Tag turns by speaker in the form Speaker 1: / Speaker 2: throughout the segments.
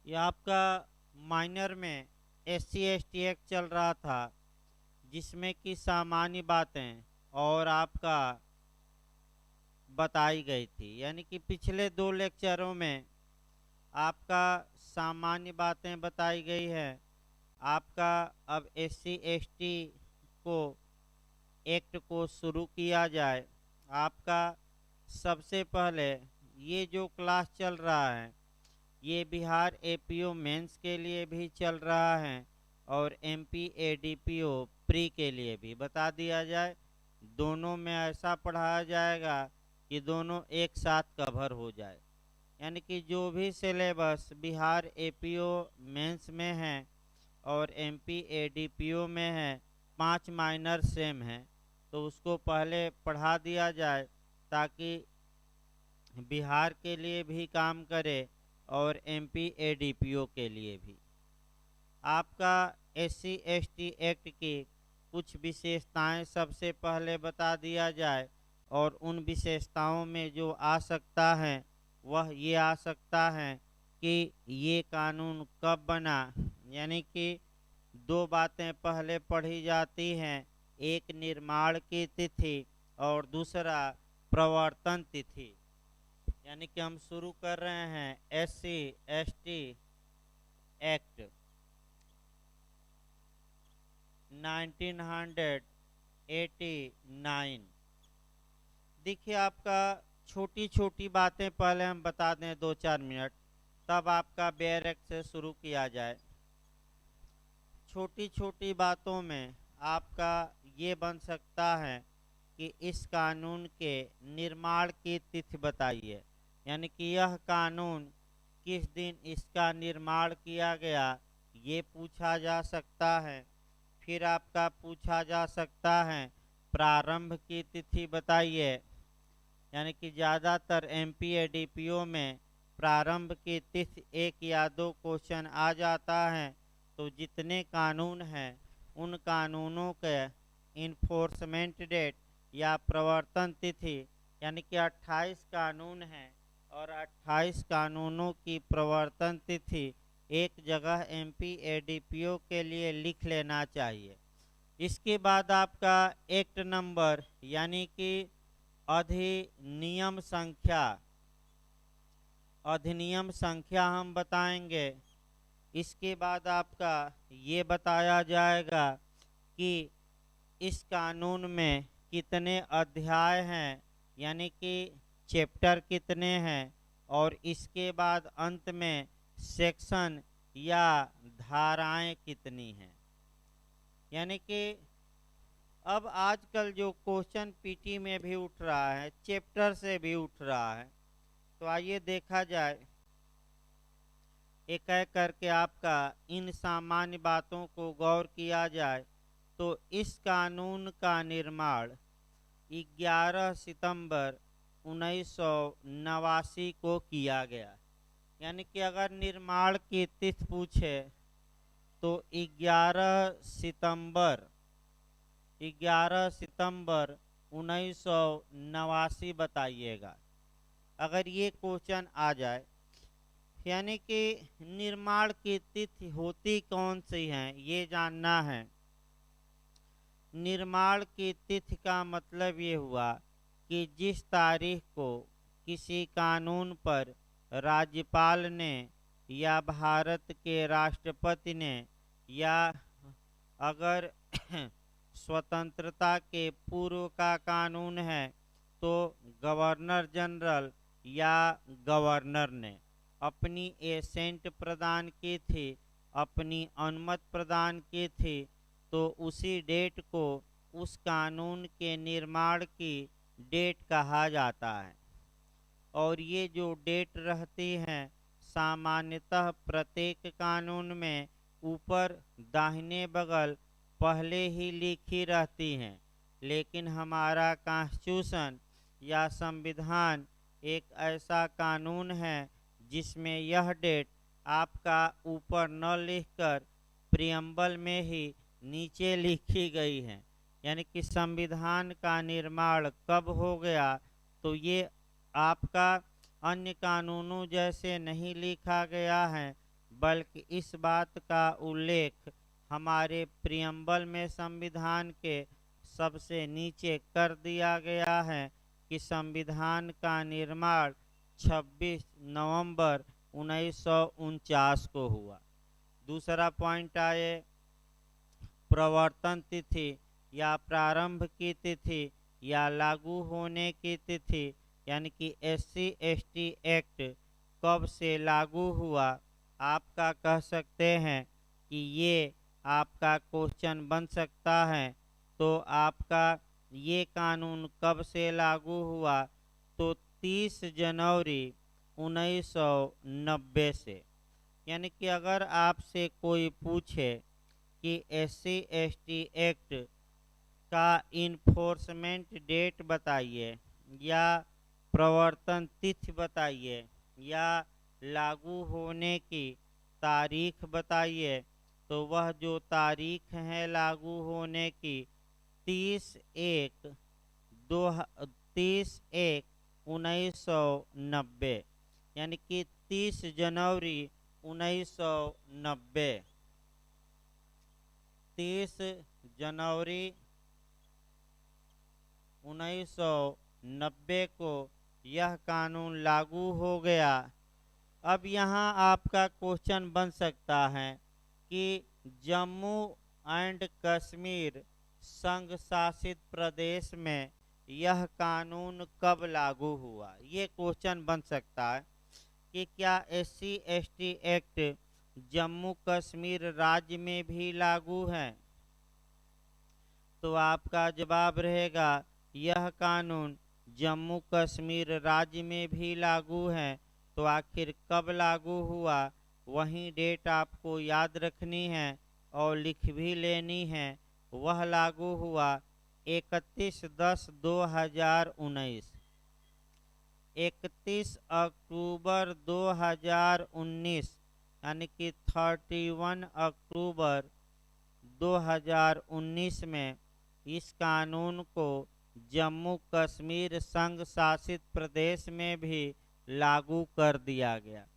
Speaker 1: ये आपका माइनर में SC ST एक्ट चल रहा था, जिसमें कि सामान्य बातें और आपका बताई गई थी। यानी कि पिछले 2 लेक्चरों में आपका सामान्य बातें बताई गई है। आपका अब SC ST को एक्ट को शुरू किया जाए। आपका सबसे पहले ये जो क्लास चल रहा है, ये बिहार APO मेंस के लिए भी चल रहा है और MP ADPO प्री के लिए भी। बता दिया जाए, दोनों में ऐसा पढ़ाया जाएगा कि दोनों एक साथ कवर हो जाए। यानी कि जो भी सिलेबस बिहार APO मेंस में है और MP ADPO में है, 5 माइनर सेम है, तो उसको पहले पढ़ा दिया जाए ताकि बिहार के लिए भी काम करे और MP ADPO के लिए भी। आपका SC ST एक्ट की कुछ विशेषताएं सबसे पहले बता दिया जाए, और उन विशेषताओं में जो आ सकता है वह ये आ सकता है कि ये कानून कब बना। यानी कि दो बातें पहले पढ़ी जाती हैं, एक निर्माण की तिथि और दूसरा प्रवर्तन तिथि। यानी कि हम शुरू कर रहे हैं SC ST एक्ट 1989। देखिए, आपका छोटी छोटी बातें पहले हम बता दें 2-4 मिनट, तब आपका बेयर एक्ट से शुरू किया जाए। छोटी छोटी बातों में आपका ये बन सकता है कि इस कानून के निर्माण की तिथि बताइए। यानी कि यह कानून किस दिन इसका निर्माण किया गया, ये पूछा जा सकता है। फिर आपका पूछा जा सकता है प्रारंभ की तिथि बताइए। यानी कि ज़्यादातर MP ADPO में प्रारंभ की तिथि एक या दो क्वेश्चन आ जाता है। तो जितने कानून हैं उन कानूनों के इन्फोर्समेंट डेट या प्रवर्तन तिथि, यानी कि 28 कानून हैं और 28 कानूनों की प्रवर्तन तिथि एक जगह MP ADPO के लिए लिख लेना चाहिए। इसके बाद आपका एक्ट नंबर यानी कि अधिनियम संख्या हम बताएंगे। इसके बाद आपका ये बताया जाएगा कि इस कानून में कितने अध्याय हैं, यानी कि चैप्टर कितने हैं, और इसके बाद अंत में सेक्शन या धाराएं कितनी हैं। यानी कि अब आजकल जो क्वेश्चन PT में भी उठ रहा है, चैप्टर से भी उठ रहा है। तो आइए देखा जाए एक एक करके, आपका इन सामान्य बातों को गौर किया जाए। तो इस कानून का निर्माण 11 सितंबर 1989 को किया गया। यानी कि अगर निर्माण की तिथि पूछे तो 11 सितंबर 1989 बताइएगा, अगर ये क्वेश्चन आ जाए। यानी कि निर्माण की तिथि होती कौन सी है ये जानना है। निर्माण की तिथि का मतलब ये हुआ कि जिस तारीख को किसी कानून पर राज्यपाल ने या भारत के राष्ट्रपति ने, या अगर स्वतंत्रता के पूर्व का कानून है तो गवर्नर जनरल या गवर्नर ने अपनी एसेंट प्रदान की थी, अपनी अनुमति प्रदान की थी, तो उसी डेट को उस कानून के निर्माण की डेट कहा जाता है। और ये जो डेट रहती हैं सामान्यतः प्रत्येक कानून में ऊपर दाहिने बगल पहले ही लिखी रहती हैं। लेकिन हमारा कॉन्स्टिट्यूशन या संविधान एक ऐसा कानून है जिसमें यह डेट आपका ऊपर न लिखकर प्रियम्बल में ही नीचे लिखी गई है। यानी कि संविधान का निर्माण कब हो गया, तो ये आपका अन्य कानूनों जैसे नहीं लिखा गया है, बल्कि इस बात का उल्लेख हमारे प्रियम्बल में संविधान के सबसे नीचे कर दिया गया है कि संविधान का निर्माण 26 नवंबर 1949 को हुआ। दूसरा पॉइंट आए प्रवर्तन तिथि या प्रारंभ की तिथि या लागू होने की तिथि, यानी कि SC/ST एक्ट कब से लागू हुआ। आपका कह सकते हैं कि ये आपका क्वेश्चन बन सकता है। तो आपका ये कानून कब से लागू हुआ, तो 30 जनवरी 1990 से। यानी कि अगर आपसे कोई पूछे कि SC/ST एक्ट का इन्फोर्समेंट डेट बताइए या प्रवर्तन तिथि बताइए या लागू होने की तारीख बताइए, तो वह जो तारीख है लागू होने की 30/1/1990, यानी कि 30 जनवरी 1990। 30 जनवरी 1990 को यह कानून लागू हो गया। अब यहाँ आपका क्वेश्चन बन सकता है कि जम्मू एंड कश्मीर संघ शासित प्रदेश में यह कानून कब लागू हुआ। ये क्वेश्चन बन सकता है कि क्या SC/ST एक्ट जम्मू कश्मीर राज्य में भी लागू है। तो आपका जवाब रहेगा यह कानून जम्मू कश्मीर राज्य में भी लागू है। तो आखिर कब लागू हुआ, वही डेट आपको याद रखनी है और लिख भी लेनी है। वह लागू हुआ 31/10/2019, 31 अक्टूबर 2019, यानी कि 31 अक्टूबर 2019 में इस कानून को जम्मू कश्मीर संघ शासित प्रदेश में भी लागू कर दिया गया।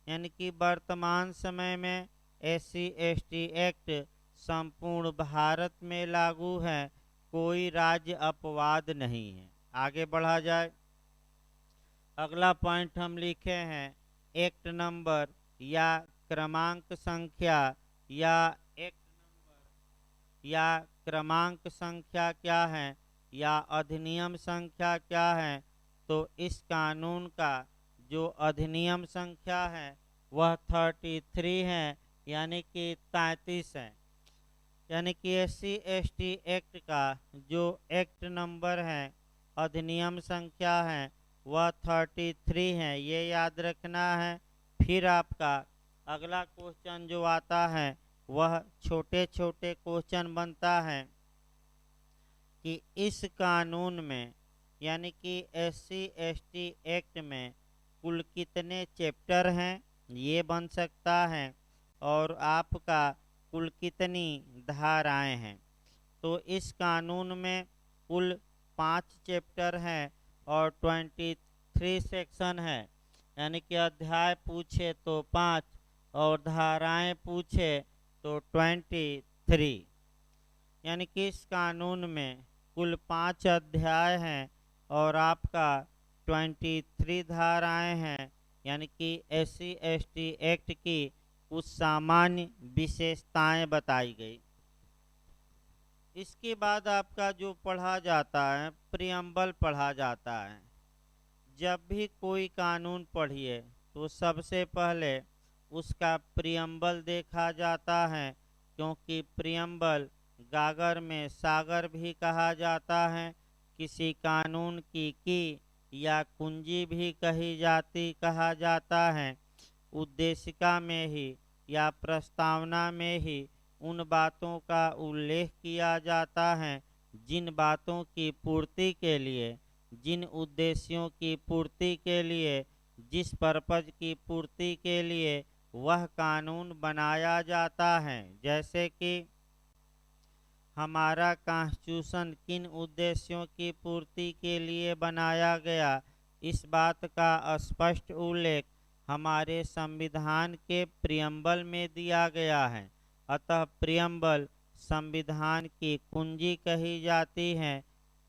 Speaker 1: यानी कि वर्तमान समय में SC/ST एक्ट संपूर्ण भारत में लागू है, कोई राज्य अपवाद नहीं है। आगे बढ़ा जाए। अगला पॉइंट हम लिखे हैं एक्ट नंबर या क्रमांक संख्या या एक्ट नंबर या क्रमांक संख्या क्या है या अधिनियम संख्या क्या है। तो इस कानून का जो अधिनियम संख्या है वह 33 है, यानी कि 33 है। यानी कि SC/ST एक्ट का जो एक्ट नंबर है, अधिनियम संख्या है, वह 33 है, ये याद रखना है। फिर आपका अगला क्वेश्चन जो आता है वह छोटे छोटे क्वेश्चन बनता है कि इस कानून में यानी कि SC/ST एक्ट में कुल कितने चैप्टर हैं, ये बन सकता है। और आपका कुल कितनी धाराएं हैं। तो इस कानून में कुल 5 चैप्टर हैं और 23 सेक्शन है। यानी कि अध्याय पूछे तो 5 और धाराएं पूछे तो 23। यानी कि इस कानून में कुल 5 अध्याय हैं और आपका 23 धाराएं हैं। यानी कि SC/ST एक्ट की कुछ सामान्य विशेषताएं बताई गई। इसके बाद आपका जो पढ़ा जाता है प्रियम्बल पढ़ा जाता है। जब भी कोई कानून पढ़िए तो सबसे पहले उसका प्रियम्बल देखा जाता है, क्योंकि प्रियम्बल गागर में सागर भी कहा जाता है। किसी कानून की या कुंजी भी कहा जाता है। उद्देशिका में ही या प्रस्तावना में ही उन बातों का उल्लेख किया जाता है जिन बातों की पूर्ति के लिए, जिन उद्देश्यों की पूर्ति के लिए, जिस पर्पज की पूर्ति के लिए वह कानून बनाया जाता है। जैसे कि हमारा कॉन्स्टिट्यूशन किन उद्देश्यों की पूर्ति के लिए बनाया गया, इस बात का स्पष्ट उल्लेख हमारे संविधान के प्रियम्बल में दिया गया है। अतः प्रियम्बल संविधान की कुंजी कही जाती है,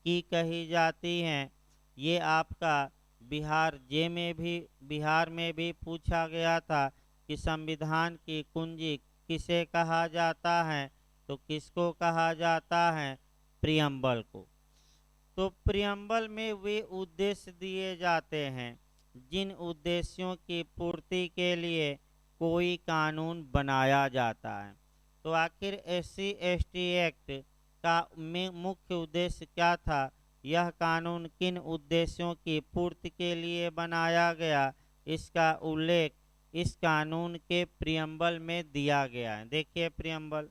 Speaker 1: की कही जाती है। ये आपका बिहार में भी पूछा गया था कि संविधान की कुंजी किसे कहा जाता है, तो किसको कहा जाता है? प्रियम्बल को। तो प्रियम्बल में वे उद्देश्य दिए जाते हैं जिन उद्देश्यों की पूर्ति के लिए कोई कानून बनाया जाता है। तो आखिर SC ST एक्ट का मुख्य उद्देश्य क्या था? यह कानून किन उद्देश्यों की पूर्ति के लिए बनाया गया, इसका उल्लेख इस कानून के प्रियम्बल में दिया गया है। देखिए प्रियम्बल,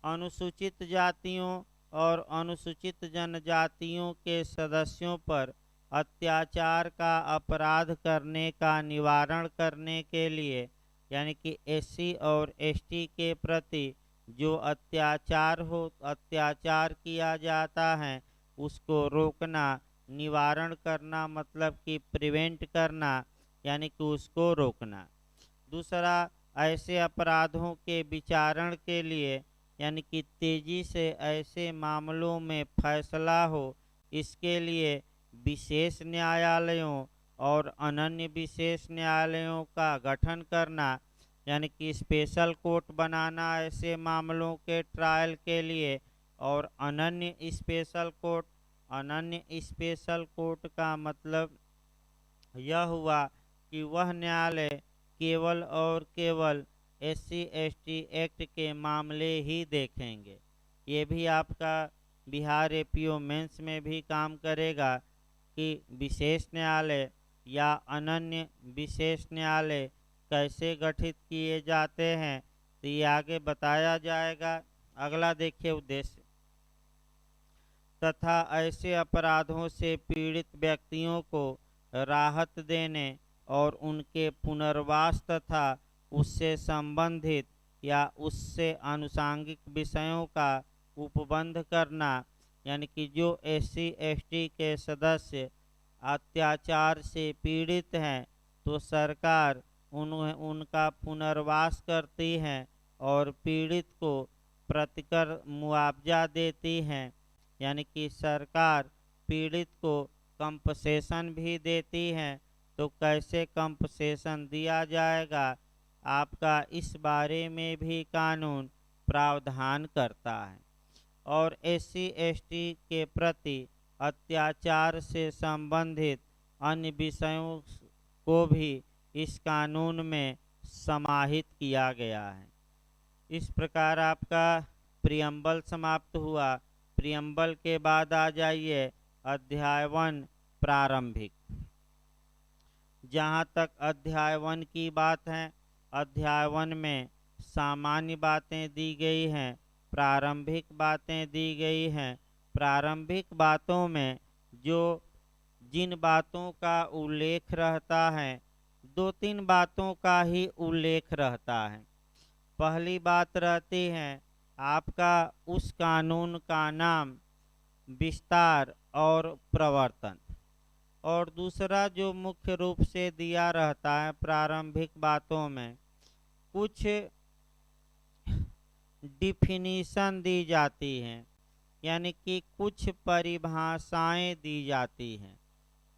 Speaker 1: अनुसूचित जातियों और अनुसूचित जनजातियों के सदस्यों पर अत्याचार का अपराध करने का निवारण करने के लिए, यानी कि SC और ST के प्रति जो अत्याचार किया जाता है उसको रोकना, निवारण करना मतलब कि प्रिवेंट करना, यानी कि उसको रोकना। दूसरा, ऐसे अपराधों के विचारण के लिए, यानी कि तेजी से ऐसे मामलों में फैसला हो, इसके लिए विशेष न्यायालयों और अनन्य विशेष न्यायालयों का गठन करना, यानी कि स्पेशल कोर्ट बनाना ऐसे मामलों के ट्रायल के लिए। और अनन्य स्पेशल कोर्ट का मतलब यह हुआ कि वह न्यायालय केवल और केवल SC ST एक्ट के मामले ही देखेंगे। ये भी आपका बिहार APO मेंस में भी काम करेगा कि विशेष न्यायालय या अनन्य विशेष न्यायालय कैसे गठित किए जाते हैं, तो ये आगे बताया जाएगा। अगला देखिए उद्देश्य, तथा ऐसे अपराधों से पीड़ित व्यक्तियों को राहत देने और उनके पुनर्वास तथा उससे संबंधित या उससे आनुषंगिक विषयों का उपबंध करना, यानी कि जो SC ST के सदस्य अत्याचार से पीड़ित हैं तो सरकार उनका पुनर्वास करती है और पीड़ित को प्रतिकर मुआवजा देती हैं, यानी कि सरकार पीड़ित को कंपसेशन भी देती है। तो कैसे कंपसेशन दिया जाएगा, आपका इस बारे में भी कानून प्रावधान करता है। और SC ST के प्रति अत्याचार से संबंधित अन्य विषयों को भी इस कानून में समाहित किया गया है। इस प्रकार आपका प्रियम्बल समाप्त हुआ। प्रियम्बल के बाद आ जाइए अध्याय 1 प्रारंभिक। जहाँ तक अध्याय 1 की बात है, अध्याय 1 में सामान्य बातें दी गई हैं, प्रारंभिक बातें दी गई हैं। प्रारंभिक बातों में जिन बातों का उल्लेख रहता है, 2-3 बातों का ही उल्लेख रहता है। पहली बात रहती है आपका उस कानून का नाम, विस्तार और प्रवर्तन। और दूसरा जो मुख्य रूप से दिया रहता है प्रारंभिक बातों में, कुछ डिफिनीशन दी जाती हैं, यानी कि कुछ परिभाषाएं दी जाती हैं।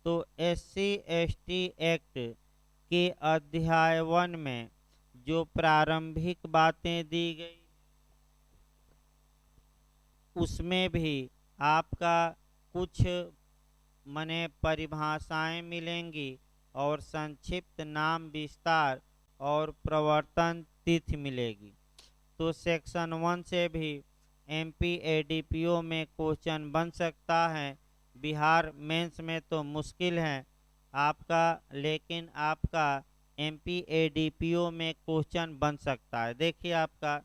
Speaker 1: तो SC ST एक्ट के अध्याय 1 में जो प्रारंभिक बातें दी गई उसमें भी आपका कुछ परिभाषाएं मिलेंगी और संक्षिप्त नाम, विस्तार और प्रवर्तन तिथि मिलेगी। तो सेक्शन 1 से भी MP ADPO में क्वेश्चन बन सकता है। बिहार मेंस में तो मुश्किल है आपका, लेकिन आपका MP ADPO में क्वेश्चन बन सकता है। देखिए आपका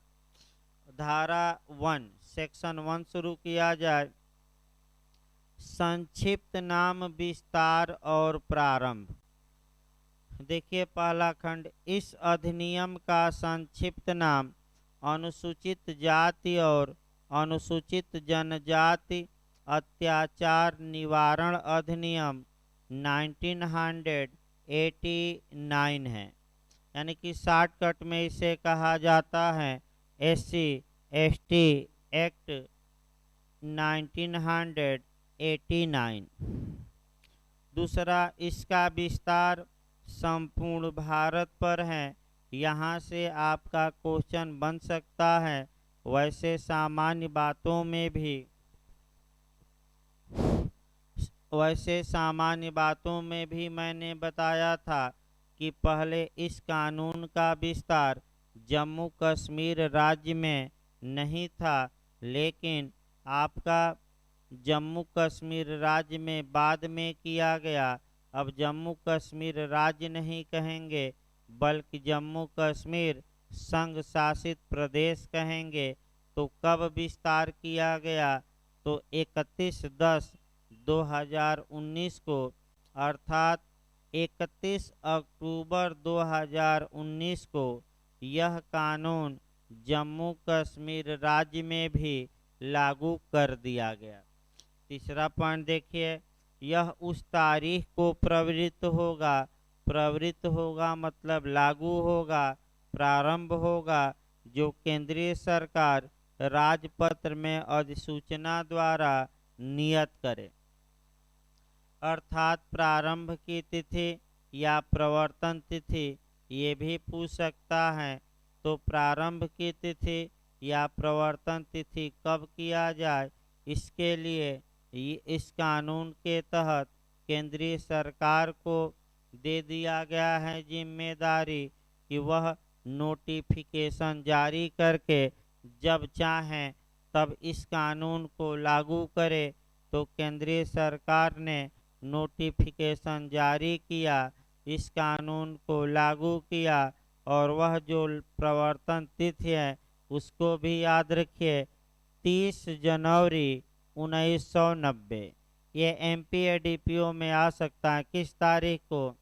Speaker 1: धारा 1 सेक्शन 1 शुरू किया जाए। संक्षिप्त नाम, विस्तार और प्रारंभ। देखिए पहला खंड, इस अधिनियम का संक्षिप्त नाम अनुसूचित जाति और अनुसूचित जनजाति अत्याचार निवारण अधिनियम 1900 1989 है, यानी कि शॉर्टकट में इसे कहा जाता है SC/ST एक्ट 1989। दूसरा, इसका विस्तार संपूर्ण भारत पर है। यहाँ से आपका क्वेश्चन बन सकता है। वैसे सामान्य बातों में भी मैंने बताया था कि पहले इस कानून का विस्तार जम्मू कश्मीर राज्य में नहीं था, लेकिन आपका जम्मू कश्मीर राज्य में बाद में किया गया। अब जम्मू कश्मीर राज्य नहीं कहेंगे, बल्कि जम्मू कश्मीर संघ शासित प्रदेश कहेंगे। तो कब विस्तार किया गया? तो 31/10/2019 को, अर्थात 31 अक्टूबर 2019 को यह कानून जम्मू कश्मीर राज्य में भी लागू कर दिया गया। तीसरा पॉइंट देखिए, यह उस तारीख को प्रवृत्त होगा मतलब लागू होगा, प्रारंभ होगा, जो केंद्रीय सरकार राजपत्र में अधिसूचना द्वारा नियत करे। अर्थात प्रारंभ की तिथि या प्रवर्तन तिथि, ये भी पूछ सकता है। तो प्रारंभ की तिथि या प्रवर्तन तिथि कब किया जाए, इसके लिए इस कानून के तहत केंद्रीय सरकार को दे दिया गया है जिम्मेदारी कि वह नोटिफिकेशन जारी करके जब चाहें तब इस कानून को लागू करे। तो केंद्रीय सरकार ने नोटिफिकेशन जारी किया, इस कानून को लागू किया, और वह जो प्रवर्तन तिथि है उसको भी याद रखिए, 30 जनवरी 1990। ये MPADPO में आ सकता है किस तारीख को?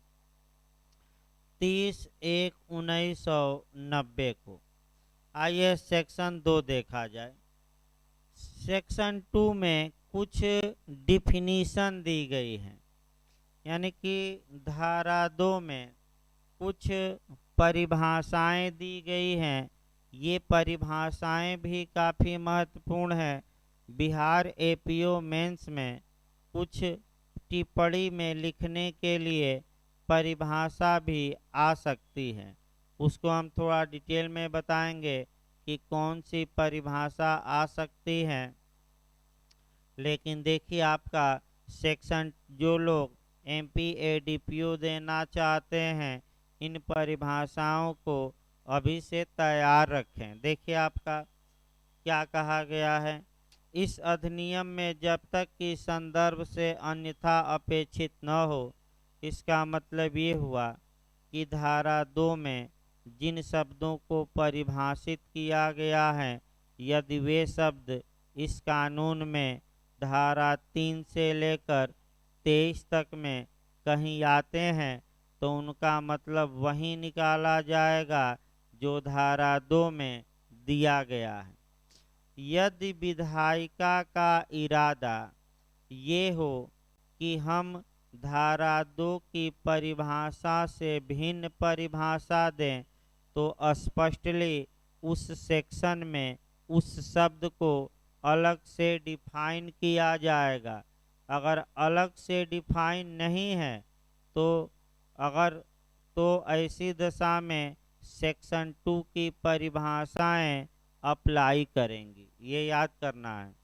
Speaker 1: 30/1/1990 को। आइए सेक्शन 2 देखा जाए। सेक्शन 2 में कुछ डिफिनीशन दी गई है, यानी कि धारा 2 में कुछ परिभाषाएं दी गई हैं। ये परिभाषाएं भी काफ़ी महत्वपूर्ण है। बिहार APO मेंस में कुछ टिप्पणी में लिखने के लिए परिभाषा भी आ सकती है, उसको हम थोड़ा डिटेल में बताएंगे कि कौन सी परिभाषा आ सकती है। लेकिन देखिए, आपका सेक्शन, जो लोग MPADPO देना चाहते हैं, इन परिभाषाओं को अभी से तैयार रखें। देखिए आपका क्या कहा गया है, इस अधिनियम में जब तक कि संदर्भ से अन्यथा अपेक्षित न हो। इसका मतलब ये हुआ कि धारा 2 में जिन शब्दों को परिभाषित किया गया है, यदि वे शब्द इस कानून में धारा 3 से लेकर 23 तक में कहीं आते हैं, तो उनका मतलब वही निकाला जाएगा जो धारा 2 में दिया गया है। यदि विधायिका का इरादा ये हो कि हम धारा 2 की परिभाषा से भिन्न परिभाषा दें, तो स्पष्टली उस सेक्शन में उस शब्द को अलग से डिफाइन किया जाएगा। अगर अलग से डिफाइन नहीं है तो ऐसी दशा में सेक्शन 2 की परिभाषाएं अप्लाई करेंगी, ये याद करना है।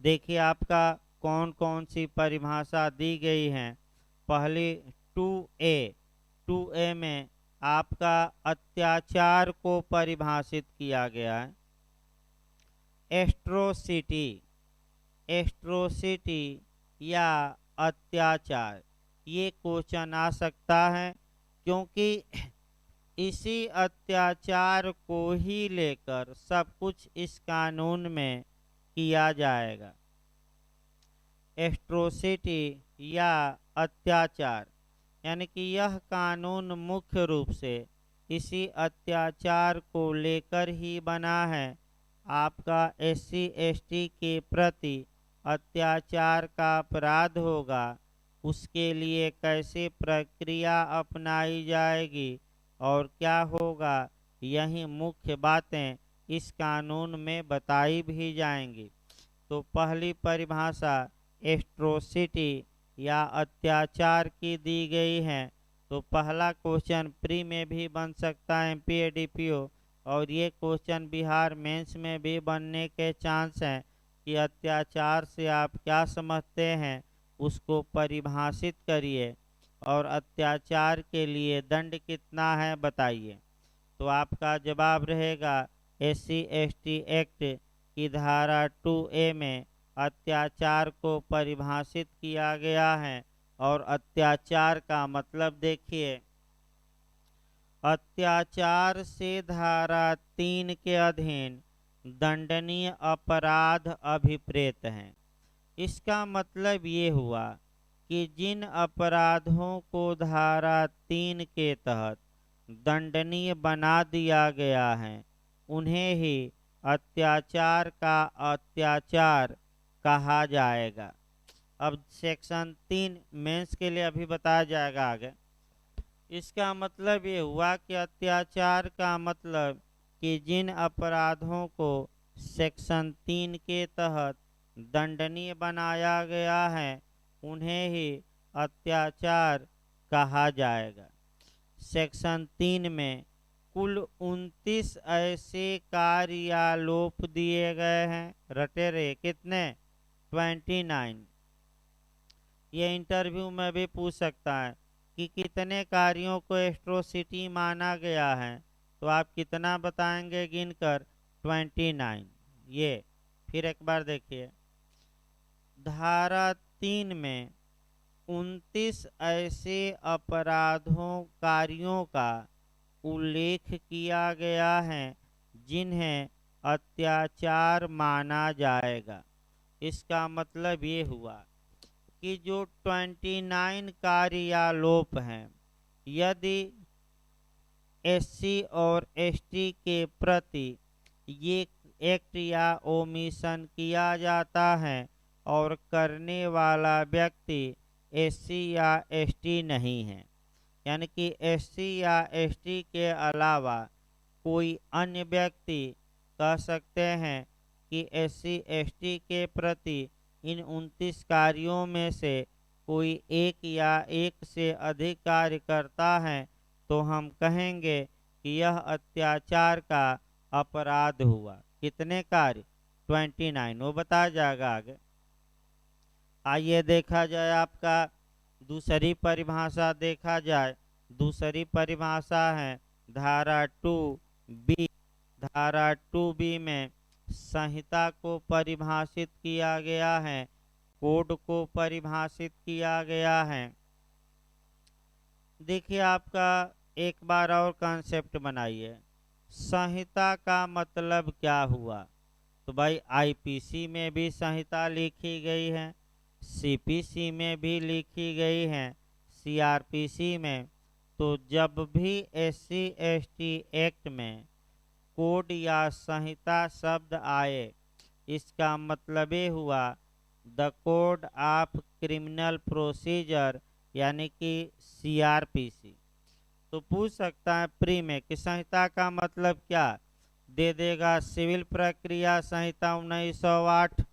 Speaker 1: देखिए आपका कौन कौन सी परिभाषा दी गई है। पहली 2A में आपका अत्याचार को परिभाषित किया गया है। एट्रोसिटी या अत्याचार, ये क्वेश्चन आ सकता है, क्योंकि इसी अत्याचार को ही लेकर सब कुछ इस कानून में किया जाएगा। एट्रोसिटी या अत्याचार, यानी कि यह कानून मुख्य रूप से इसी अत्याचार को लेकर ही बना है। आपका SC/ST के प्रति अत्याचार का अपराध होगा उसके लिए कैसी प्रक्रिया अपनाई जाएगी और क्या होगा, यही मुख्य बातें इस कानून में बताई भी जाएंगी। तो पहली परिभाषा एट्रोसिटी या अत्याचार की दी गई है। तो पहला क्वेश्चन प्री में भी बन सकता है एमपीएडीपीओ, और ये क्वेश्चन बिहार मेंस में भी बनने के चांस हैं कि अत्याचार से आप क्या समझते हैं, उसको परिभाषित करिए और अत्याचार के लिए दंड कितना है बताइए। तो आपका जवाब रहेगा SC/ST एक्ट की धारा 2A में अत्याचार को परिभाषित किया गया है। और अत्याचार का मतलब देखिए, अत्याचार से धारा 3 के अधीन दंडनीय अपराध अभिप्रेत हैं। इसका मतलब ये हुआ कि जिन अपराधों को धारा 3 के तहत दंडनीय बना दिया गया है उन्हें ही अत्याचार का अत्याचार कहा जाएगा। अब सेक्शन 3 मेंस के लिए अभी बताया जाएगा आगे। इसका मतलब ये हुआ कि अत्याचार का मतलब कि जिन अपराधों को सेक्शन 3 के तहत दंडनीय बनाया गया है उन्हें ही अत्याचार कहा जाएगा। सेक्शन 3 में कुल 29 ऐसे कार्यालोप दिए गए हैं। रटे रहे कितने? 29। ये इंटरव्यू में भी पूछ सकता है कि कितने कार्यों को एट्रोसिटी माना गया है, तो आप कितना बताएंगे गिनकर? 29। ये फिर एक बार देखिए, धारा 3 में 29 ऐसे अपराधों कार्यों का उल्लेख किया गया है जिन्हें अत्याचार माना जाएगा। इसका मतलब ये हुआ कि जो 29 कार्यालोप हैं, यदि SC और ST के प्रति ये एक्ट या ओमिशन किया जाता है और करने वाला व्यक्ति SC या ST नहीं है, यानी कि SC या ST के अलावा कोई अन्य व्यक्ति कह सकते हैं कि SC ST के प्रति इन 29 कार्यों में से कोई एक या एक से अधिक कार्य करता है, तो हम कहेंगे कि यह अत्याचार का अपराध हुआ। कितने कार्य? 29। वो बताया जाएगा आगे। आइए देखा जाए, आपका दूसरी परिभाषा देखा जाए। दूसरी परिभाषा है धारा 2B। धारा 2B में संहिता को परिभाषित किया गया है, कोड को परिभाषित किया गया है। देखिए, आपका एक बार और कॉन्सेप्ट बनाइए, संहिता का मतलब क्या हुआ। तो भाई IPC में भी संहिता लिखी गई है, CPC में भी लिखी गई है, CRPC में। तो जब भी SC/ST एक्ट में कोड या संहिता शब्द आए, इसका मतलब ये हुआ the code of criminal procedure, यानी कि CRPC। तो पूछ सकता है प्री में कि संहिता का मतलब क्या, दे देगा सिविल प्रक्रिया संहिता 1908,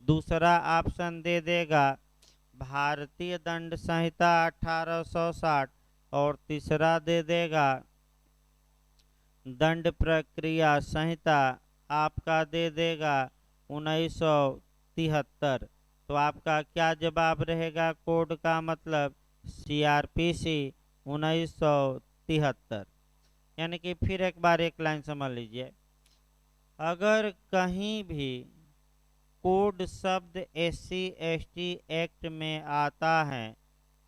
Speaker 1: दूसरा ऑप्शन दे देगा भारतीय दंड संहिता 1860, और तीसरा दे देगा दंड प्रक्रिया संहिता आपका दे देगा 1973। तो आपका क्या जवाब रहेगा? कोड का मतलब CRPC 1973। यानी कि फिर एक बार एक लाइन समझ लीजिए, अगर कहीं भी कोड शब्द SC/ST एक्ट में आता है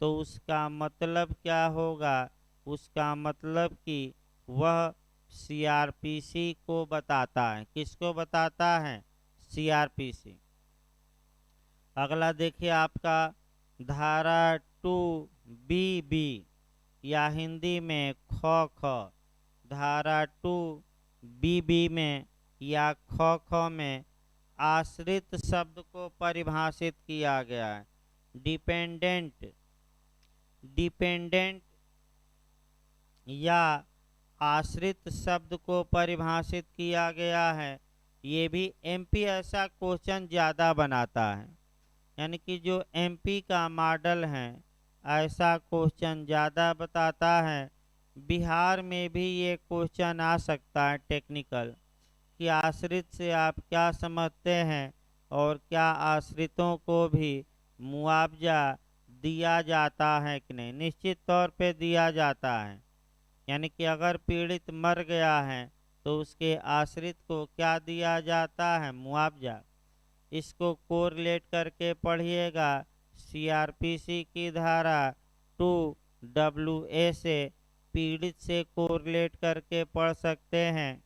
Speaker 1: तो उसका मतलब क्या होगा? उसका मतलब कि वह CRPC को बताता है। किसको बताता है? CRPC। अगला देखिए, आपका धारा 2BB या हिंदी में ख। धारा 2BB में या ख में आश्रित शब्द को परिभाषित किया गया है। डिपेंडेंट डिपेंडेंट या आश्रित शब्द को परिभाषित किया गया है। ये भी एमपी ऐसा क्वेश्चन ज़्यादा बनाता है, यानी कि जो एमपी का मॉडल है ऐसा क्वेश्चन ज़्यादा बताता है। बिहार में भी ये क्वेश्चन आ सकता है टेक्निकल, कि आश्रित से आप क्या समझते हैं और क्या आश्रितों को भी मुआवजा दिया जाता है कि नहीं। निश्चित तौर पे दिया जाता है, यानी कि अगर पीड़ित मर गया है तो उसके आश्रित को क्या दिया जाता है, मुआवजा। इसको कोरिलेट करके पढ़िएगा। सीआरपीसी की धारा 2WA से पीड़ित से कोरिलेट करके पढ़ सकते हैं।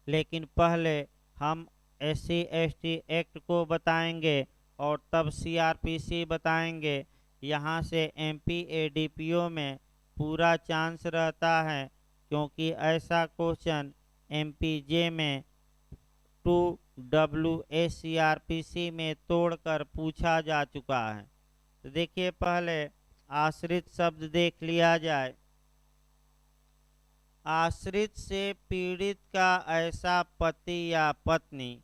Speaker 1: लेकिन पहले हम SC/ST एक्ट को बताएंगे और तब सीआरपीसी बताएंगे। यहाँ से MP-ADPO में पूरा चांस रहता है, क्योंकि ऐसा क्वेश्चन MPJ में 2WA CRPC में तोड़कर पूछा जा चुका है। तो देखिए, पहले आश्रित शब्द देख लिया जाए। आश्रित से पीड़ित का ऐसा पति या पत्नी,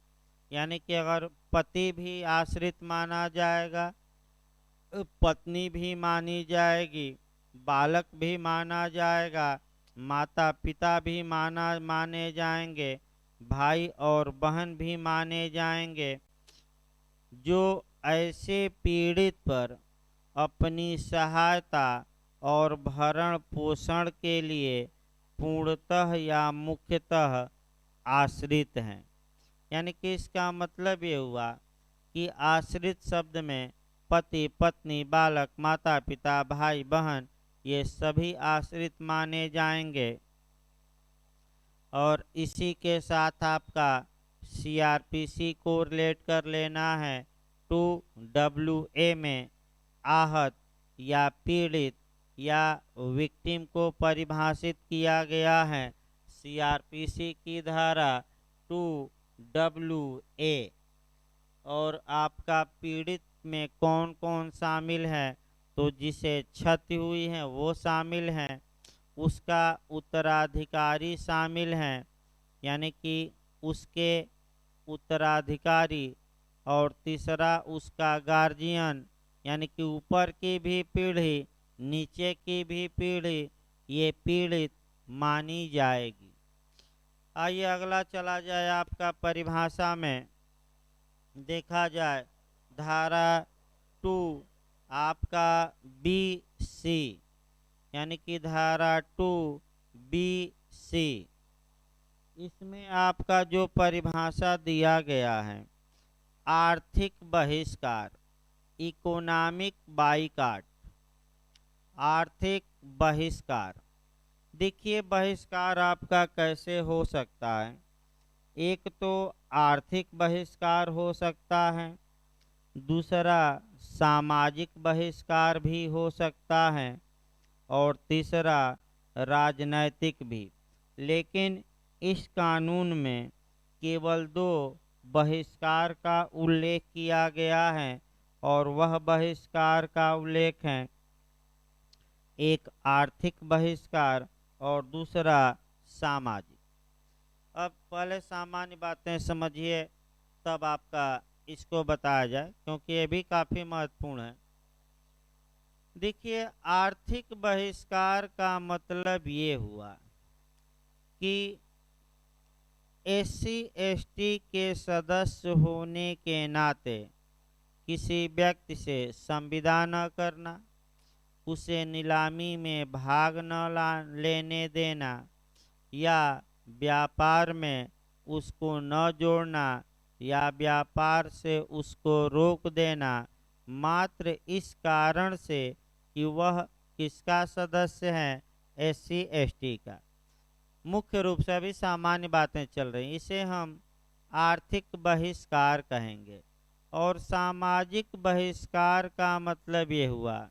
Speaker 1: यानी कि अगर पति भी आश्रित माना जाएगा, पत्नी भी मानी जाएगी, बालक भी माना जाएगा, माता पिता भी माने जाएंगे, भाई और बहन भी माने जाएंगे। जो ऐसे पीड़ित पर अपनी सहायता और भरण पोषण के लिए पूर्णतः या मुख्यतः आश्रित हैं। यानी कि इसका मतलब ये हुआ कि आश्रित शब्द में पति पत्नी बालक माता पिता भाई बहन ये सभी आश्रित माने जाएंगे। और इसी के साथ आपका सीआरपीसी को रिलेट कर लेना है। 2WA में आहत या पीड़ित या विक्टिम को परिभाषित किया गया है सीआरपीसी की धारा 2WA। और आपका पीड़ित में कौन कौन शामिल है, तो जिसे क्षति हुई है वो शामिल हैं, उसका उत्तराधिकारी शामिल हैं, यानी कि उसके उत्तराधिकारी, और तीसरा उसका गार्जियन, यानी कि ऊपर की भी पीढ़ी नीचे की भी पीढ़ी ये पीड़ित मानी जाएगी। आइए अगला चला जाए। आपका परिभाषा में देखा जाए धारा 2 आपका BC, यानी कि धारा 2BC, इसमें आपका जो परिभाषा दिया गया है आर्थिक बहिष्कार, इकोनॉमिक बाइकाट, आर्थिक बहिष्कार। देखिए, बहिष्कार आपका कैसे हो सकता है। एक तो आर्थिक बहिष्कार हो सकता है, दूसरा सामाजिक बहिष्कार भी हो सकता है, और तीसरा राजनैतिक भी। लेकिन इस कानून में केवल 2 बहिष्कार का उल्लेख किया गया है, और वह बहिष्कार का उल्लेख है एक आर्थिक बहिष्कार और दूसरा सामाजिक। अब पहले सामान्य बातें समझिए, तब आपका इसको बताया जाए, क्योंकि ये भी काफ़ी महत्वपूर्ण है। देखिए, आर्थिक बहिष्कार का मतलब ये हुआ कि SC/ST के सदस्य होने के नाते किसी व्यक्ति से संविदा न करना, उसे नीलामी में भाग न लेने देना, या व्यापार में उसको न जोड़ना, या व्यापार से उसको रोक देना, मात्र इस कारण से कि वह किसका सदस्य है, SC/ST का। मुख्य रूप से अभी सामान्य बातें चल रही, इसे हम आर्थिक बहिष्कार कहेंगे। और सामाजिक बहिष्कार का मतलब ये हुआ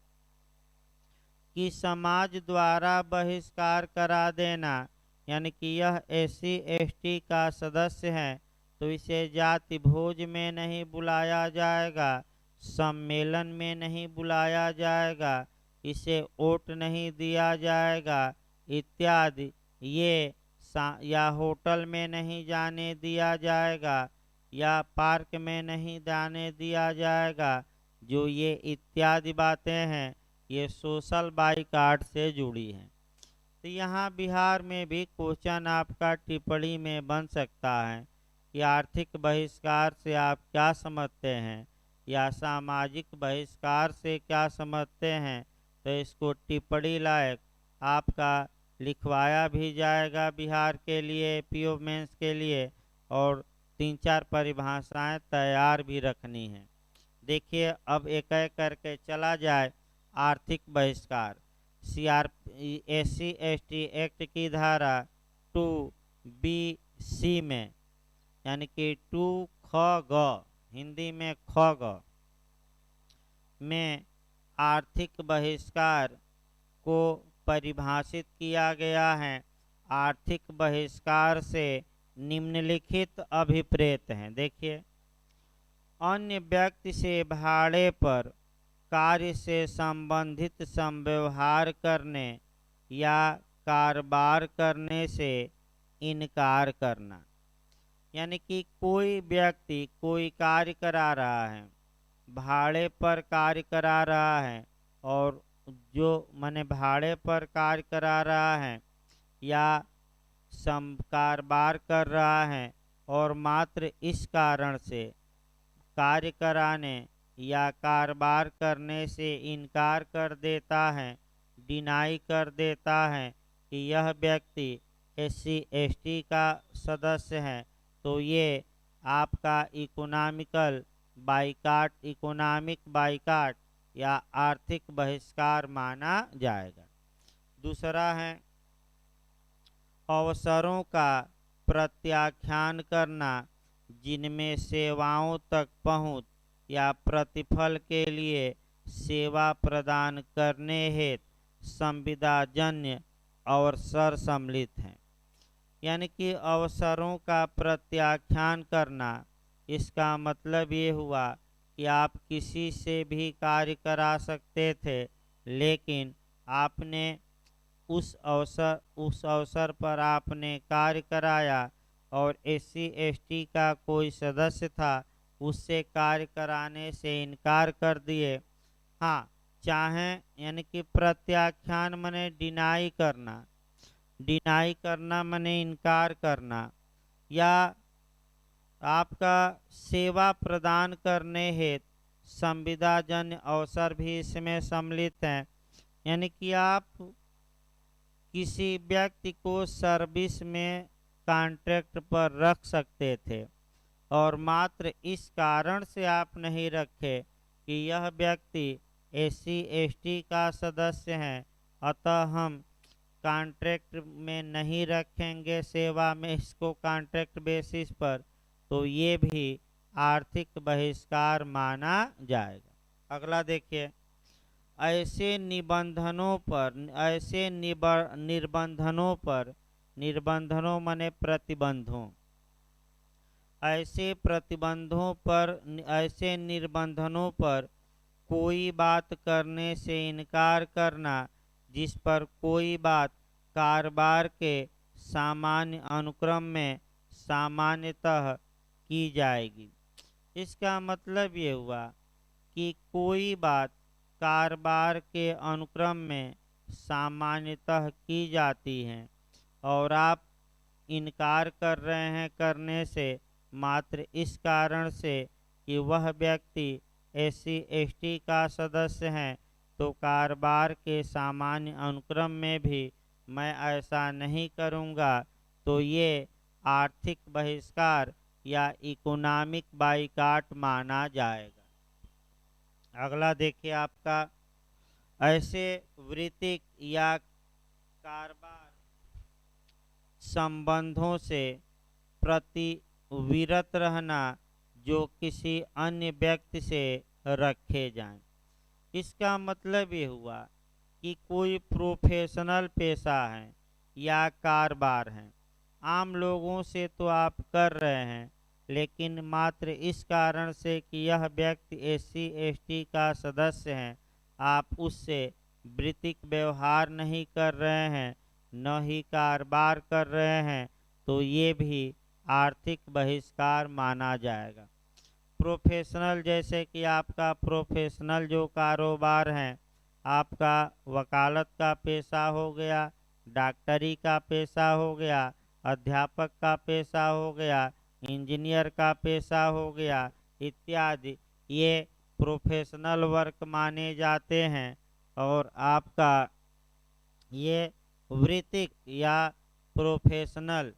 Speaker 1: कि समाज द्वारा बहिष्कार करा देना, यानी कि यह SC/ST का सदस्य है तो इसे जाति भोज में नहीं बुलाया जाएगा, सम्मेलन में नहीं बुलाया जाएगा, इसे वोट नहीं दिया जाएगा इत्यादि, ये या होटल में नहीं जाने दिया जाएगा या पार्क में नहीं जाने दिया जाएगा, जो ये इत्यादि बातें हैं ये सोशल बाइकाट से जुड़ी हैं। तो यहाँ बिहार में भी क्वेश्चन आपका टिप्पणी में बन सकता है कि आर्थिक बहिष्कार से आप क्या समझते हैं या सामाजिक बहिष्कार से क्या समझते हैं, तो इसको टिप्पणी लायक आपका लिखवाया भी जाएगा बिहार के लिए पीओ मेंस के लिए, और 3-4 परिभाषाएं तैयार भी रखनी है। देखिए अब एक एक करके चला जाए। आर्थिक बहिष्कार SC/ST एक्ट की धारा 2B(C) में, यानी कि 2 ख ग, हिंदी में ख ग में आर्थिक बहिष्कार को परिभाषित किया गया है। आर्थिक बहिष्कार से निम्नलिखित अभिप्रेत हैं। देखिए, अन्य व्यक्ति से भाड़े पर कार्य से संबंधित संव्यवहार करने या कारोबार करने से इनकार करना, यानी कि कोई व्यक्ति कोई कार्य करा रहा है, भाड़े पर कार्य करा रहा है, और जो माने भाड़े पर कार्य करा रहा है या कारोबार कर रहा है और मात्र इस कारण से कार्य कराने या कारोबार करने से इनकार कर देता है, डिनाई कर देता है कि यह व्यक्ति SC/ST का सदस्य है, तो ये आपका इकोनॉमिक बाइकाट या आर्थिक बहिष्कार माना जाएगा। दूसरा है अवसरों का प्रत्याख्यान करना, जिनमें सेवाओं तक पहुंच या प्रतिफल के लिए सेवा प्रदान करने हेतु संविदाजन्य अवसर सम्मिलित हैं। यानी कि अवसरों का प्रत्याख्यान करना, इसका मतलब ये हुआ कि आप किसी से भी कार्य करा सकते थे, लेकिन आपने उस अवसर पर आपने कार्य कराया और SC/ST का कोई सदस्य था, उससे कार्य कराने से इनकार कर दिए। हाँ, चाहे यानी कि प्रत्याख्यान माने डिनाई करना माने इनकार करना, या आपका सेवा प्रदान करने हेतु संविदाजन्य अवसर भी इसमें सम्मिलित हैं। यानी कि आप किसी व्यक्ति को सर्विस में कॉन्ट्रैक्ट पर रख सकते थे और मात्र इस कारण से आप नहीं रखे कि यह व्यक्ति SC/ST का सदस्य है, अतः हम कॉन्ट्रैक्ट में नहीं रखेंगे सेवा में इसको कॉन्ट्रैक्ट बेसिस पर, तो ये भी आर्थिक बहिष्कार माना जाएगा। अगला देखिए, ऐसे निर्बंधनों माने प्रतिबंधों, ऐसे निर्बंधनों पर कोई बात करने से इनकार करना जिस पर कोई बात कारोबार के सामान्य अनुक्रम में सामान्यतः की जाएगी। इसका मतलब ये हुआ कि कोई बात कारोबार के अनुक्रम में सामान्यतः की जाती है और आप इनकार कर रहे हैं करने से मात्र इस कारण से कि वह व्यक्ति SC/ST का सदस्य है, तो कारोबार के सामान्य अनुक्रम में भी मैं ऐसा नहीं करूँगा, तो ये आर्थिक बहिष्कार या इकोनॉमिक बाइकाट माना जाएगा। अगला देखिए आपका, ऐसे वृत्तिक या कारोबार संबंधों से प्रतिविरत रहना जो किसी अन्य व्यक्ति से रखे जाएं। इसका मतलब ये हुआ कि कोई प्रोफेशनल पेशा है या कारोबार है, आम लोगों से तो आप कर रहे हैं, लेकिन मात्र इस कारण से कि यह व्यक्ति SC/ST का सदस्य है, आप उससे वृत्तिक व्यवहार नहीं कर रहे हैं, न ही कारोबार कर रहे हैं, तो ये भी आर्थिक बहिष्कार माना जाएगा। प्रोफेशनल, जैसे कि आपका प्रोफेशनल जो कारोबार है, आपका वकालत का पेशा हो गया, डॉक्टरी का पेशा हो गया, अध्यापक का पेशा हो गया, इंजीनियर का पेशा हो गया इत्यादि, ये प्रोफेशनल वर्क माने जाते हैं। और आपका ये वृत्तिक या प्रोफेशनल,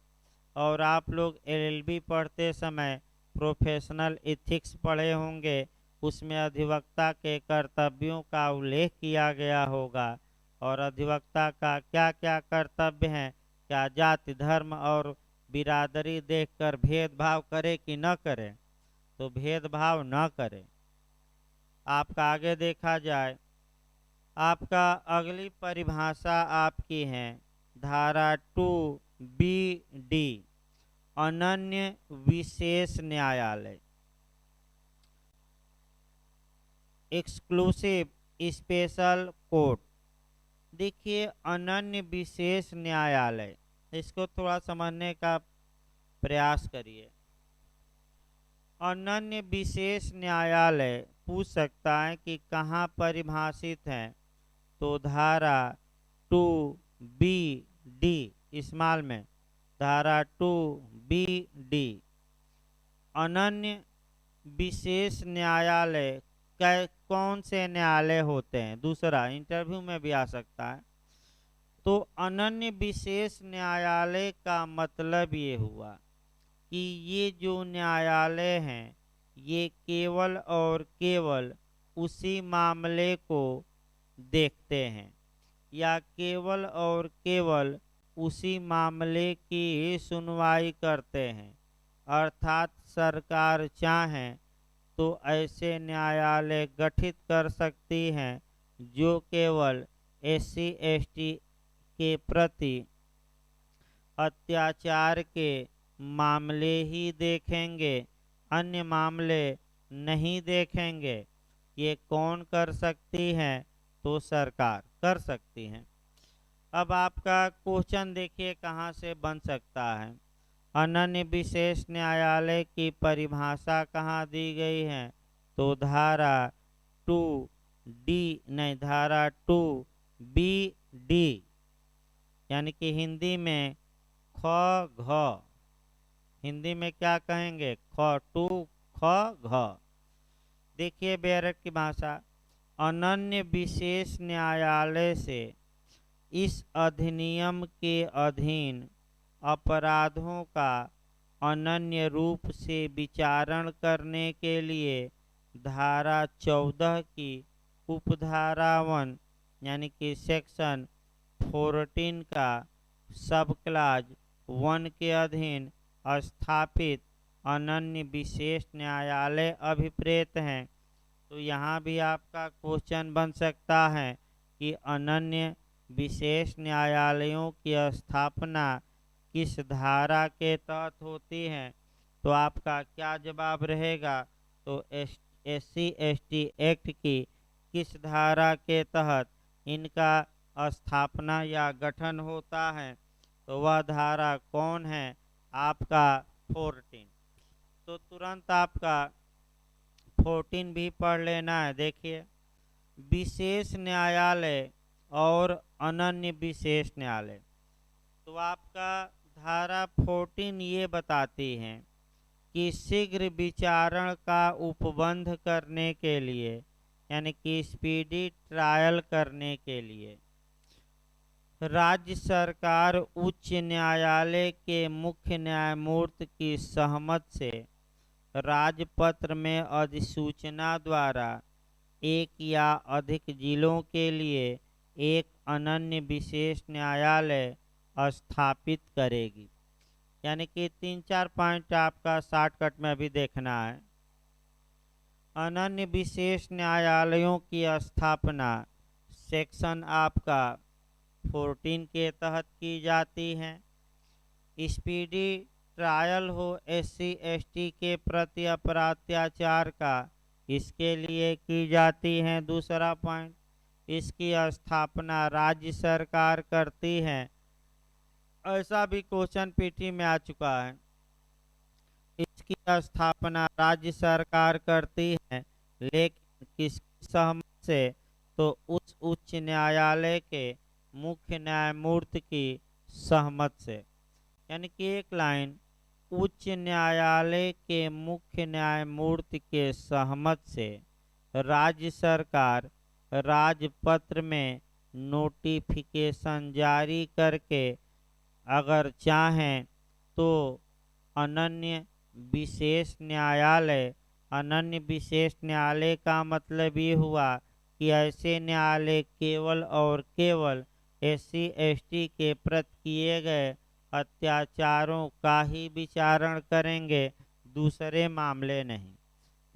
Speaker 1: और आप लोग LLB पढ़ते समय प्रोफेशनल एथिक्स पढ़े होंगे, उसमें अधिवक्ता के कर्तव्यों का उल्लेख किया गया होगा। और अधिवक्ता का क्या क्या कर्तव्य हैं, क्या जाति धर्म और बिरादरी देखकर भेदभाव करे कि न करे, तो भेदभाव न करे। आपका आगे देखा जाए, आपका अगली परिभाषा आपकी है धारा 2BD, अनन्य विशेष न्यायालय, एक्सक्लूसिव स्पेशल कोर्ट। देखिए, अनन्य विशेष न्यायालय, इसको थोड़ा समझने का प्रयास करिए। अनन्य विशेष न्यायालय पूछ सकता है कि कहाँ परिभाषित है, तो धारा 2BD स्मॉल में, धारा 2BD, अनन्य विशेष न्यायालय कौन से न्यायालय होते हैं। दूसरा, इंटरव्यू में भी आ सकता है। तो अनन्य विशेष न्यायालय का मतलब ये हुआ कि ये जो न्यायालय हैं, ये केवल और केवल उसी मामले को देखते हैं, या केवल और केवल उसी मामले की सुनवाई करते हैं। अर्थात सरकार चाहे तो ऐसे न्यायालय गठित कर सकती हैं जो केवल SC/ST के प्रति अत्याचार के मामले ही देखेंगे, अन्य मामले नहीं देखेंगे। ये कौन कर सकती हैं, तो सरकार कर सकती हैं। अब आपका क्वेश्चन देखिए कहाँ से बन सकता है। अनन्य विशेष न्यायालय की परिभाषा कहाँ दी गई है, तो धारा 2BD, यानी कि हिंदी में ख घ, हिंदी में क्या कहेंगे, ख टू ख घ। देखिए बेरक की भाषा, अनन्य विशेष न्यायालय से इस अधिनियम के अधीन अपराधों का अनन्य रूप से विचारण करने के लिए धारा 14 की उपधारा 1 यानी कि सेक्शन 14 का सब क्लाज 1 के अधीन स्थापित अनन्य विशेष न्यायालय अभिप्रेत हैं। तो यहाँ भी आपका क्वेश्चन बन सकता है कि अनन्य विशेष न्यायालयों की स्थापना किस धारा के तहत होती है, तो आपका क्या जवाब रहेगा, तो SC/ST एक्ट की किस धारा के तहत इनका स्थापना या गठन होता है, तो वह धारा कौन है, आपका 14। तो तुरंत आपका 14 भी पढ़ लेना है। देखिए, विशेष न्यायालय और अनन्य विशेष न्यायालय, तो आपका धारा 14 ये बताती है कि शीघ्र विचारण का उपबंध करने के लिए, यानी कि स्पीडी ट्रायल करने के लिए, राज्य सरकार उच्च न्यायालय के मुख्य न्यायमूर्ति की सहमत से राजपत्र में अधिसूचना द्वारा एक या अधिक जिलों के लिए एक अनन्य विशेष न्यायालय स्थापित करेगी। यानी कि 3-4 पॉइंट आपका शॉर्टकट में अभी देखना है। अनन्य विशेष न्यायालयों की स्थापना सेक्शन आपका 14 के तहत की जाती है। स्पीडी ट्रायल हो SC/ST के प्रति अत्याचार का, इसके लिए की जाती है। दूसरा पॉइंट, इसकी स्थापना राज्य सरकार करती है। ऐसा भी क्वेश्चन पीटी में आ चुका है। इसकी स्थापना राज्य सरकार करती है, लेकिन किसकी सहमति से? तो उस उच्च न्यायालय के मुख्य न्यायमूर्ति की सहमति से। यानी कि एक लाइन, उच्च न्यायालय के मुख्य न्यायमूर्ति के सहमति से राज्य सरकार राजपत्र में नोटिफिकेशन जारी करके अगर चाहें तो अनन्य विशेष न्यायालय, अनन्य विशेष न्यायालय का मतलब ये हुआ कि ऐसे न्यायालय केवल और केवल SC/ST के प्रति किए गए अत्याचारों का ही विचारण करेंगे, दूसरे मामले नहीं।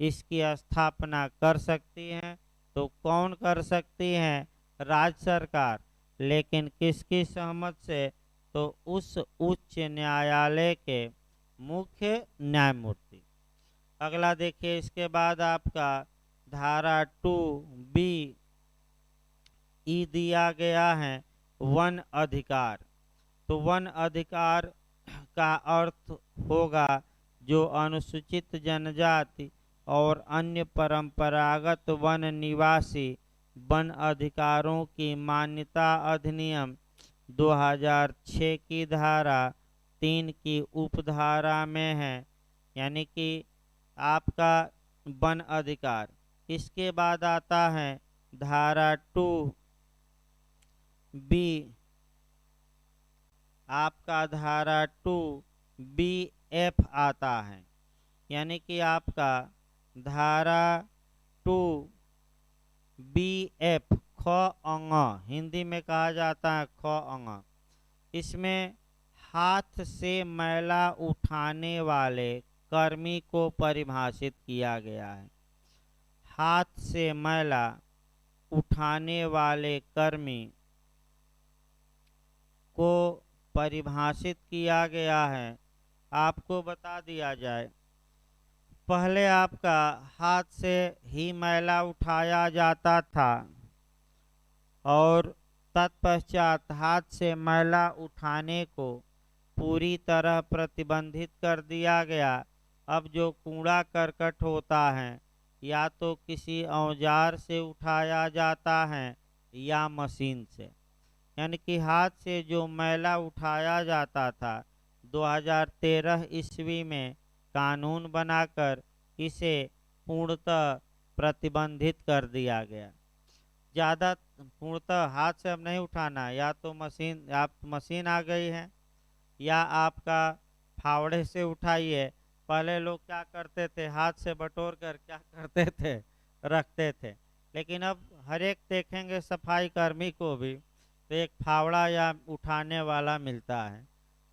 Speaker 1: इसकी स्थापना कर सकती हैं। तो कौन कर सकती हैं? राज्य सरकार। लेकिन किसकी सहमति से? तो उस उच्च न्यायालय के मुख्य न्यायमूर्ति। अगला देखिए, इसके बाद आपका धारा 2B दिया गया है वन अधिकार। तो वन अधिकार का अर्थ होगा जो अनुसूचित जनजाति और अन्य परंपरागत वन निवासी वन अधिकारों की मान्यता अधिनियम 2006 की धारा 3 की उपधारा में है। यानी कि आपका वन अधिकार। इसके बाद आता है धारा 2B, आपका धारा 2BF आता है। यानी कि आपका धारा 2BF ख अंग, हिंदी में कहा जाता है ख अंग। इसमें हाथ से मैला उठाने वाले कर्मी को परिभाषित किया गया है। हाथ से मैला उठाने वाले कर्मी को परिभाषित किया गया है। आपको बता दिया जाए, पहले आपका हाथ से ही मैला उठाया जाता था और तत्पश्चात हाथ से मैला उठाने को पूरी तरह प्रतिबंधित कर दिया गया। अब जो कूड़ा करकट होता है या तो किसी औजार से उठाया जाता है या मशीन से। यानी कि हाथ से जो मैला उठाया जाता था, 2013 ईस्वी में कानून बनाकर इसे पूर्णतः प्रतिबंधित कर दिया गया। ज़्यादा पूर्णतः हाथ से अब नहीं उठाना, या तो मशीन आ गई है या आपका फावड़े से उठाइए। पहले लोग क्या करते थे, हाथ से बटोर कर क्या करते थे, रखते थे। लेकिन अब हर एक देखेंगे सफाई कर्मी को भी तो एक फावड़ा या उठाने वाला मिलता है,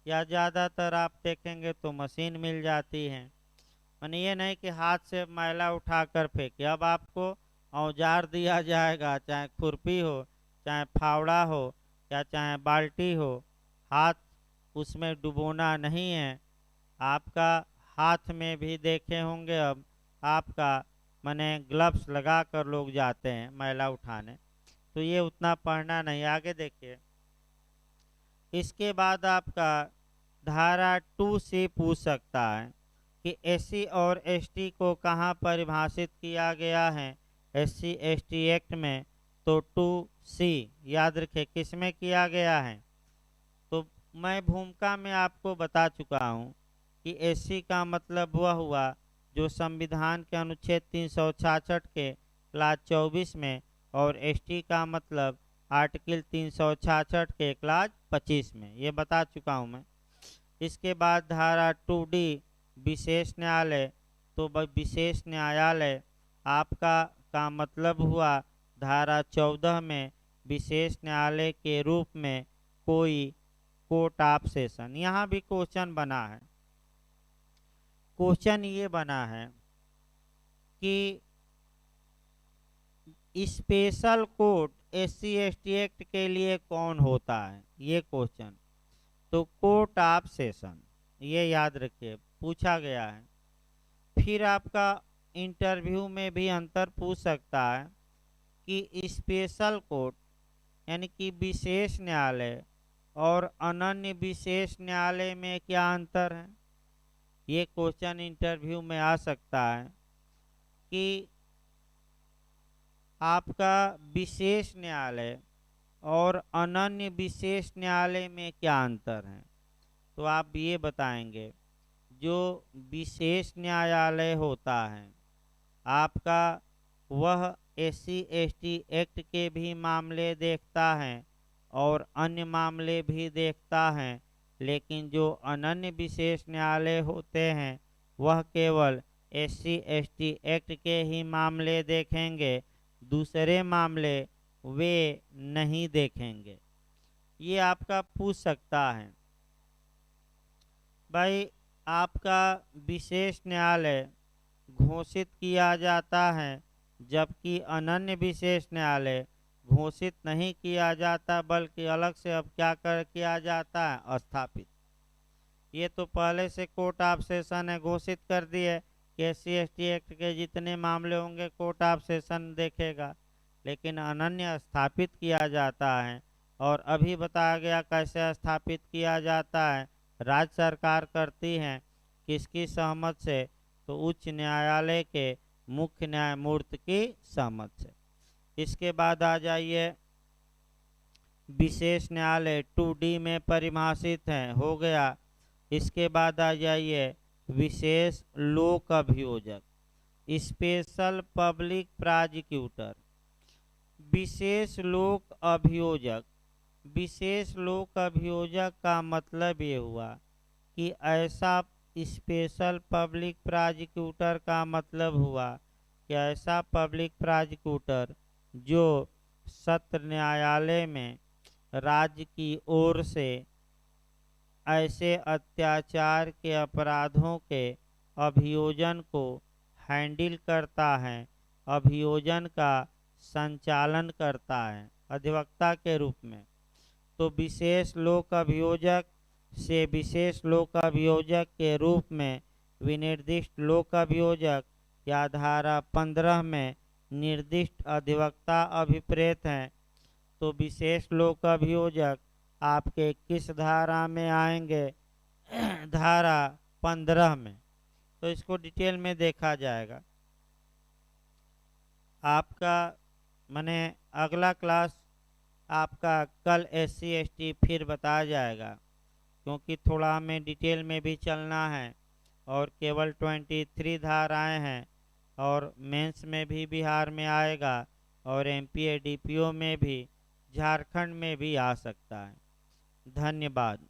Speaker 1: या ज़्यादातर आप देखेंगे तो मशीन मिल जाती है। माने ये नहीं कि हाथ से मैला उठा कर फेंके, अब आपको औजार दिया जाएगा, चाहे खुरपी हो, चाहे फावड़ा हो, या चाहे बाल्टी हो। हाथ उसमें डुबोना नहीं है। आपका हाथ में भी देखे होंगे अब आपका माने ग्लव्स लगा कर लोग जाते हैं मैला उठाने। तो ये उतना पढ़ना नहीं, आगे देखिए। इसके बाद आपका धारा 2 से पूछ सकता है कि SC और ST को कहाँ परिभाषित किया गया है SC/ST एक्ट में। तो 2C याद रखें किस में किया गया है। तो मैं भूमिका में आपको बता चुका हूँ कि SC का मतलब वह हुआ जो संविधान के अनुच्छेद 366 के क्लास 24 में, और ST का मतलब आर्टिकल 366 के क्लास 25 में, ये बता चुका हूँ मैं। इसके बाद धारा 2D विशेष न्यायालय। तो विशेष न्यायालय आपका का मतलब हुआ धारा 14 में विशेष न्यायालय के रूप में कोई कोर्ट ऑफ सेशन। यहाँ भी क्वेश्चन बना है। क्वेश्चन ये बना है कि स्पेशल कोर्ट SC/ST एक्ट के लिए कौन होता है, ये क्वेश्चन। तो कोर्ट ऑफ सेशन ये याद रखिए, पूछा गया है। फिर आपका इंटरव्यू में भी अंतर पूछ सकता है कि स्पेशल कोर्ट यानी कि विशेष न्यायालय और अनन्य विशेष न्यायालय में क्या अंतर है। ये क्वेश्चन इंटरव्यू में आ सकता है कि आपका विशेष न्यायालय और अनन्य विशेष न्यायालय में क्या अंतर है। तो आप ये बताएंगे, जो विशेष न्यायालय होता है आपका, वह SC/ST एक्ट के भी मामले देखता है और अन्य मामले भी देखता है, लेकिन जो अनन्य विशेष न्यायालय होते हैं वह केवल SC/ST एक्ट के ही मामले देखेंगे, दूसरे मामले वे नहीं देखेंगे। ये आपका पूछ सकता है। भाई, आपका विशेष न्यायालय घोषित किया जाता है, जबकि अनन्य विशेष न्यायालय घोषित नहीं किया जाता, बल्कि अलग से अब क्या किया जाता है, स्थापित। ये तो पहले से कोर्ट ऑफ सेशन है, घोषित कर दिए कि SC/ST एक्ट के जितने मामले होंगे कोर्ट ऑफ सेशन देखेगा, लेकिन अनन्य स्थापित किया जाता है। और अभी बताया गया कैसे स्थापित किया जाता है, राज्य सरकार करती है, किसकी सहमत से, तो उच्च न्यायालय के मुख्य न्यायमूर्ति की सहमत से। इसके बाद आ जाइए, विशेष न्यायालय 2D में परिभाषित है, हो गया। इसके बाद आ जाइए विशेष लोक अभियोजक, स्पेशल पब्लिक प्रोसिक्यूटर। विशेष लोक अभियोजक, विशेष लोक अभियोजक का मतलब ये हुआ कि ऐसा स्पेशल पब्लिक प्रोसिक्यूटर का मतलब हुआ कि ऐसा पब्लिक प्रोसिक्यूटर जो सत्र न्यायालय में राज्य की ओर से ऐसे अत्याचार के अपराधों के अभियोजन को हैंडल करता है, अभियोजन का संचालन करता है अधिवक्ता के रूप में। तो विशेष लोक अभियोजक से विशेष लोक अभियोजक के रूप में विनिर्दिष्ट लोक अभियोजक या धारा 15 में निर्दिष्ट अधिवक्ता अभिप्रेत हैं। तो विशेष लोक अभियोजक आपके किस धारा में आएंगे, धारा 15 में। तो इसको डिटेल में देखा जाएगा। आपका माने अगला क्लास आपका कल SC/ST फिर बताया जाएगा, क्योंकि थोड़ा हमें डिटेल में भी चलना है और केवल 23 धाराएं हैं, और मेंस में भी बिहार में आएगा और MPA DPO में भी, झारखंड में भी आ सकता है। धन्यवाद।